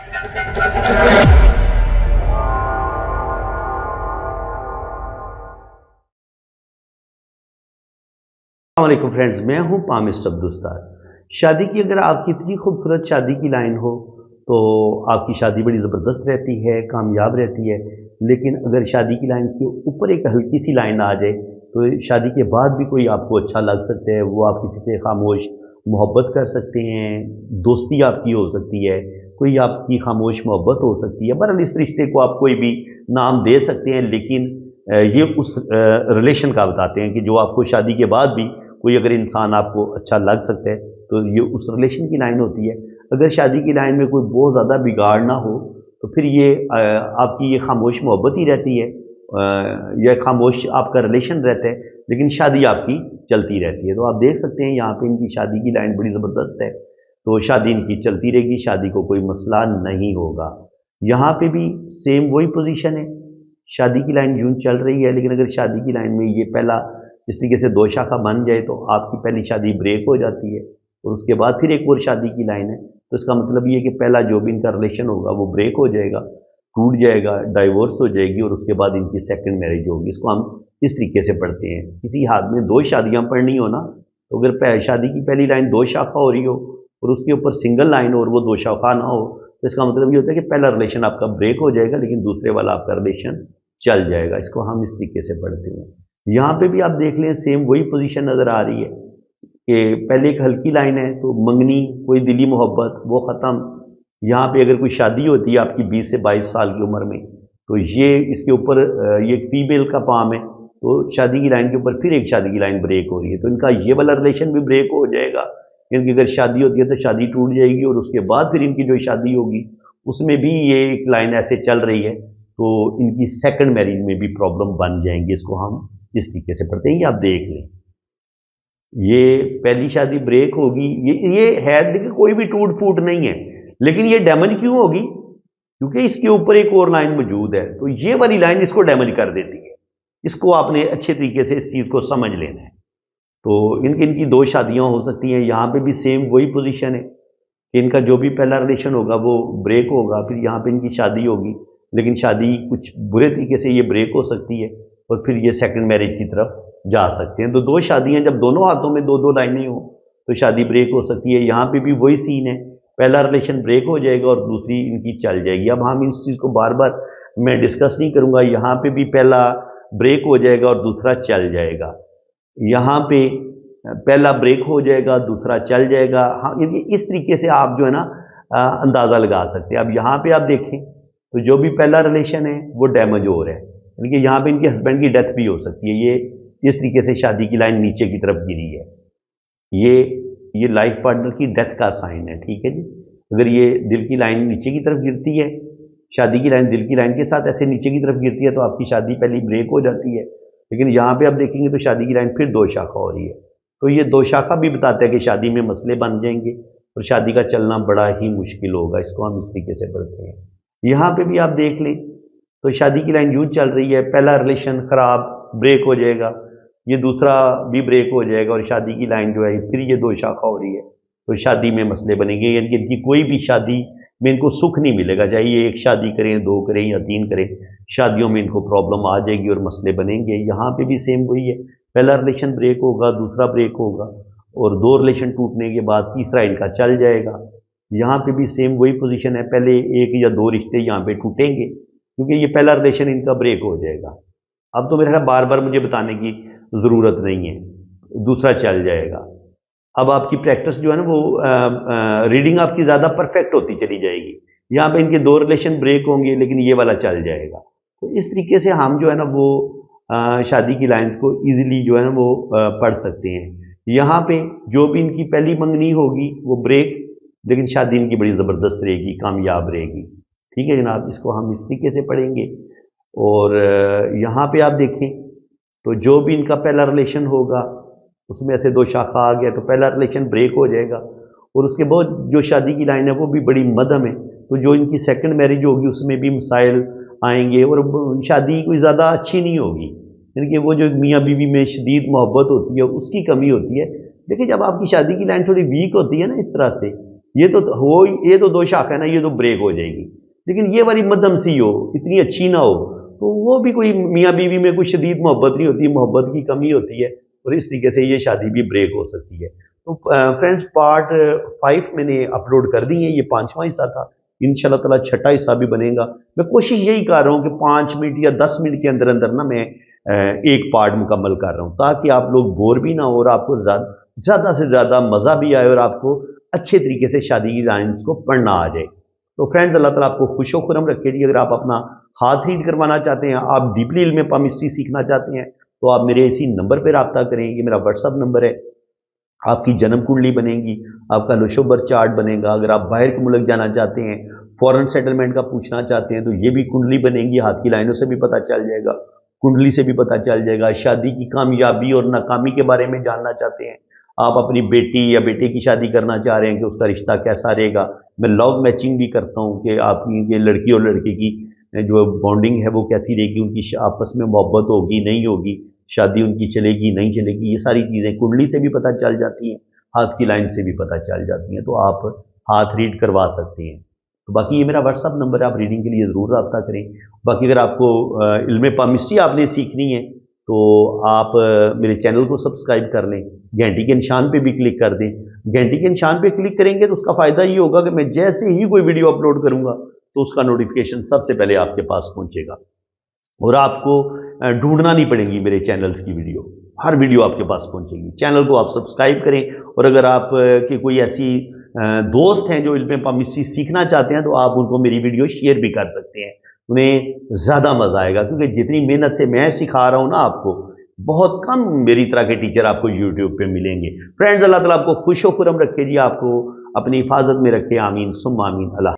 अस्सलामुअलैकुम फ्रेंड्स, मैं हूं पामिस्ट अब्दुस्तार। शादी की अगर आपकी इतनी खूबसूरत शादी की लाइन हो तो आपकी शादी बड़ी ज़बरदस्त रहती है, कामयाब रहती है। लेकिन अगर शादी की लाइन के ऊपर एक हल्की सी लाइन आ जाए तो शादी के बाद भी कोई आपको अच्छा लग सकता है, वो आप किसी से खामोश मोहब्बत कर सकते हैं, दोस्ती आपकी हो सकती है, कोई आपकी खामोश मोहब्बत हो सकती है। बहरहाल इस रिश्ते को आप कोई भी नाम दे सकते हैं, लेकिन ये उस रिलेशन का बताते हैं कि जो आपको शादी के बाद भी कोई अगर इंसान आपको अच्छा लग सकता है तो ये उस रिलेशन की लाइन होती है। अगर शादी की लाइन में कोई बहुत ज़्यादा बिगाड़ ना हो तो फिर ये आपकी ये खामोश मोहब्बत ही रहती है, या खामोश आपका रिलेशन रहता है, लेकिन शादी आपकी चलती रहती है। तो आप देख सकते हैं यहाँ पे इनकी शादी की लाइन बड़ी ज़बरदस्त है, तो शादी इनकी चलती रहेगी, शादी को कोई मसला नहीं होगा। यहाँ पे भी सेम वही पोजीशन है, शादी की लाइन यूं चल रही है, लेकिन अगर शादी की लाइन में ये पहला इस तरीके से दो शाखा बन जाए तो आपकी पहली शादी ब्रेक हो जाती है और उसके बाद फिर एक और शादी की लाइन है, तो इसका मतलब ये कि पहला जो भी इनका रिलेशन होगा वो ब्रेक हो जाएगा, टूट जाएगा, डाइवोर्स हो जाएगी और उसके बाद इनकी सेकंड मैरिज होगी। इसको हम इस तरीके से पढ़ते हैं। किसी हाथ में दो शादियां पढ़नी हो ना, तो अगर शादी की पहली लाइन दो शाखा हो रही हो और उसके ऊपर सिंगल लाइन हो और वो दो शाखा ना हो, तो इसका मतलब ये होता है कि पहला रिलेशन आपका ब्रेक हो जाएगा लेकिन दूसरे वाला आपका रिलेशन चल जाएगा। इसको हम इस तरीके से पढ़ते हैं। यहाँ पे भी आप देख लें, सेम वही पोजीशन नज़र आ रही है कि पहले एक हल्की लाइन है तो मंगनी, कोई दिली मोहब्बत, वो ख़त्म। यहाँ पे अगर कोई शादी होती है आपकी 20 से 22 साल की उम्र में, तो ये इसके ऊपर ये फीमेल का पाम है, तो शादी की लाइन के ऊपर फिर एक शादी की लाइन ब्रेक हो रही है, तो इनका ये वाला रिलेशन भी ब्रेक हो जाएगा। इनकी अगर शादी होती है तो शादी टूट जाएगी और उसके बाद फिर इनकी जो शादी होगी उसमें भी ये एक लाइन ऐसे चल रही है, तो इनकी सेकंड मैरिज में भी प्रॉब्लम बन जाएंगी। इसको हम इस तरीके से पढ़ते हैं। ये आप देख लें, ये पहली शादी ब्रेक होगी, ये है, देखिए कोई भी टूट फूट नहीं है, लेकिन ये डैमेज क्यों होगी? क्योंकि इसके ऊपर एक और लाइन मौजूद है, तो ये वाली लाइन इसको डैमेज कर देती है। इसको आपने अच्छे तरीके से इस चीज को समझ लेना है। तो इनकी दो शादियां हो सकती हैं। यहाँ पे भी सेम वही पोजीशन है कि इनका जो भी पहला रिलेशन होगा वो ब्रेक होगा, फिर यहाँ पे इनकी शादी होगी, लेकिन शादी कुछ बुरे तरीके से ये ब्रेक हो सकती है और फिर ये सेकंड मैरिज की तरफ जा सकते हैं। तो दो शादियां जब दोनों हाथों में दो दो लाइनें हो तो शादी ब्रेक हो सकती है। यहाँ पे भी वही सीन है, पहला रिलेशन ब्रेक हो जाएगा और दूसरी इनकी चल जाएगी। अब हम इस चीज़ को बार बार मैं डिस्कस नहीं करूँगा। यहाँ पे भी पहला ब्रेक हो जाएगा और दूसरा चल जाएगा। यहाँ पे पहला ब्रेक हो जाएगा, दूसरा चल जाएगा। हाँ, इस तरीके से आप जो है ना अंदाज़ा लगा सकते हैं। अब यहाँ पे आप देखें तो जो भी पहला रिलेशन है वो डैमेज हो रहा है, यानी कि यहाँ पे इनके हस्बैंड की डेथ भी हो सकती है। ये इस तरीके से शादी की लाइन नीचे की तरफ गिरी है, ये लाइफ पार्टनर की डेथ का साइन है, ठीक है जी। अगर ये दिल की लाइन नीचे की तरफ गिरती है, शादी की लाइन दिल की लाइन के साथ ऐसे नीचे की तरफ गिरती है तो आपकी शादी पहली ब्रेक हो जाती है। लेकिन यहाँ पे आप देखेंगे तो शादी की लाइन फिर दो शाखा हो रही है, तो ये दो शाखा भी बताता है कि शादी में मसले बन जाएंगे और शादी का चलना बड़ा ही मुश्किल होगा। इसको हम इस तरीके से पढ़ते हैं। यहाँ पे भी आप देख लें तो शादी की लाइन यूं चल रही है, पहला रिलेशन खराब ब्रेक हो जाएगा, ये दूसरा भी ब्रेक हो जाएगा और शादी की लाइन जो है फिर ये दो शाखा हो रही है, तो शादी में मसले बनेंगे। यानी कि इनकी कोई भी शादी में इनको सुख नहीं मिलेगा, चाहे ये एक शादी करें, दो करें या तीन करें, शादियों में इनको प्रॉब्लम आ जाएगी और मसले बनेंगे। यहाँ पे भी सेम वही है, पहला रिलेशन ब्रेक होगा, दूसरा ब्रेक होगा और दो रिलेशन टूटने के बाद तीसरा इनका चल जाएगा। यहाँ पे भी सेम वही पोजीशन है, पहले एक या दो रिश्ते यहाँ पे टूटेंगे क्योंकि ये पहला रिलेशन इनका ब्रेक हो जाएगा। अब तो मेरे ख्याल बार बार मुझे बताने की ज़रूरत नहीं है, दूसरा चल जाएगा। अब आपकी प्रैक्टिस जो है ना वो रीडिंग आपकी ज़्यादा परफेक्ट होती चली जाएगी। यहाँ पे इनके दो रिलेशन ब्रेक होंगे लेकिन ये वाला चल जाएगा। तो इस तरीके से हम जो है ना वो शादी की लाइंस को इजीली जो है ना वो पढ़ सकते हैं। यहाँ पे जो भी इनकी पहली मंगनी होगी वो ब्रेक, लेकिन शादी इनकी बड़ी ज़बरदस्त रहेगी, कामयाब रहेगी। ठीक है जनाब, इसको हम इस तरीके से पढ़ेंगे। और यहाँ पे आप देखें तो जो भी इनका पहला रिलेशन होगा उसमें से दो शाखा आ गया तो पहला रिलेशन ब्रेक हो जाएगा और उसके बाद जो शादी की लाइन है वो भी बड़ी मध्यम है, तो जो इनकी सेकंड मैरिज होगी उसमें भी मसाइल आएंगे और शादी कोई ज़्यादा अच्छी नहीं होगी। यानी कि वो जो मियाँ बीवी में शदीद मोहब्बत होती है उसकी कमी होती है। देखिए जब आपकी शादी की लाइन थोड़ी वीक होती है ना इस तरह से, ये तो हो, ये तो दो शाख है ना, ये तो ब्रेक हो जाएगी। लेकिन ये वाली मध्यम सी हो, इतनी अच्छी ना हो, तो वो भी कोई मियाँ बीवी में कोई शदीद मोहब्बत नहीं होती, मोहब्बत की कमी होती है, और इस तरीके से ये शादी भी ब्रेक हो सकती है। तो फ्रेंड्स, पार्ट 5 मैंने अपलोड कर दी है, ये 5वां हिस्सा था। इंशाल्लाह ताला 6ठा हिस्सा भी बनेगा। मैं कोशिश यही कर रहा हूँ कि 5 मिनट या 10 मिनट के अंदर अंदर ना मैं एक पार्ट मुकम्मल कर रहा हूँ, ताकि आप लोग बोर भी ना हो और आपको ज़्यादा से ज़्यादा मज़ा भी आए और आपको अच्छे तरीके से शादी की लाइन्स को पढ़ना आ जाए। तो फ्रेंड्स, अल्लाह ताला आपको खुशो खुरम रखे जी। अगर आप अपना हाथ रीड करवाना चाहते हैं, आप डीपली इल्म पामिस्ट्री सीखना चाहते हैं, तो आप मेरे इसी नंबर पर रब्ता करें। ये मेरा व्हाट्सअप नंबर है। आपकी जन्म कुंडली बनेगी, आपका नुशो बर्थ चार्ट बनेगा। अगर आप बाहर के मुल्क जाना चाहते हैं, फॉरेन सेटलमेंट का पूछना चाहते हैं, तो ये भी कुंडली बनेगी। हाथ की लाइनों से भी पता चल जाएगा, कुंडली से भी पता चल जाएगा। शादी की कामयाबी और नाकामी के बारे में जानना चाहते हैं, आप अपनी बेटी या बेटे की शादी करना चाह रहे हैं कि उसका रिश्ता कैसा रहेगा, मैं लव मैचिंग भी करता हूँ कि आपकी लड़की और लड़के की जो बॉन्डिंग है वो कैसी रहेगी, उनकी आपस में मोहब्बत होगी नहीं होगी, शादी उनकी चलेगी नहीं चलेगी, ये सारी चीज़ें कुंडली से भी पता चल जाती हैं, हाथ की लाइन से भी पता चल जाती हैं। तो आप हाथ रीड करवा सकते हैं। तो बाकी ये मेरा व्हाट्सअप नंबर है, आप रीडिंग के लिए ज़रूर रब्ता करें। बाकी अगर आपको इल्म पामिस्ट्री आपने सीखनी है, तो आप मेरे चैनल को सब्सक्राइब कर लें, घंटी के निशान पे भी क्लिक कर दें। घंटी के निशान पे क्लिक करेंगे तो उसका फ़ायदा ये होगा कि मैं जैसे ही कोई वीडियो अपलोड करूँगा तो उसका नोटिफिकेशन सबसे पहले आपके पास पहुँचेगा, और आपको ढूंढना नहीं पड़ेगी मेरे चैनल्स की वीडियो, हर वीडियो आपके पास पहुंचेगी। चैनल को आप सब्सक्राइब करें, और अगर आप के कोई ऐसी दोस्त हैं जो इल्म पामिस्ट्री सीखना चाहते हैं, तो आप उनको मेरी वीडियो शेयर भी कर सकते हैं, उन्हें ज़्यादा मज़ा आएगा। क्योंकि जितनी मेहनत से मैं सिखा रहा हूँ ना आपको, बहुत कम मेरी तरह के टीचर आपको यूट्यूब पे मिलेंगे। फ्रेंड्स, अल्लाह ताला आपको खुशो खुरम रखे जी, आपको अपनी हिफाजत में रखे। आमीन सुम्मा आमीन। अल्लाह।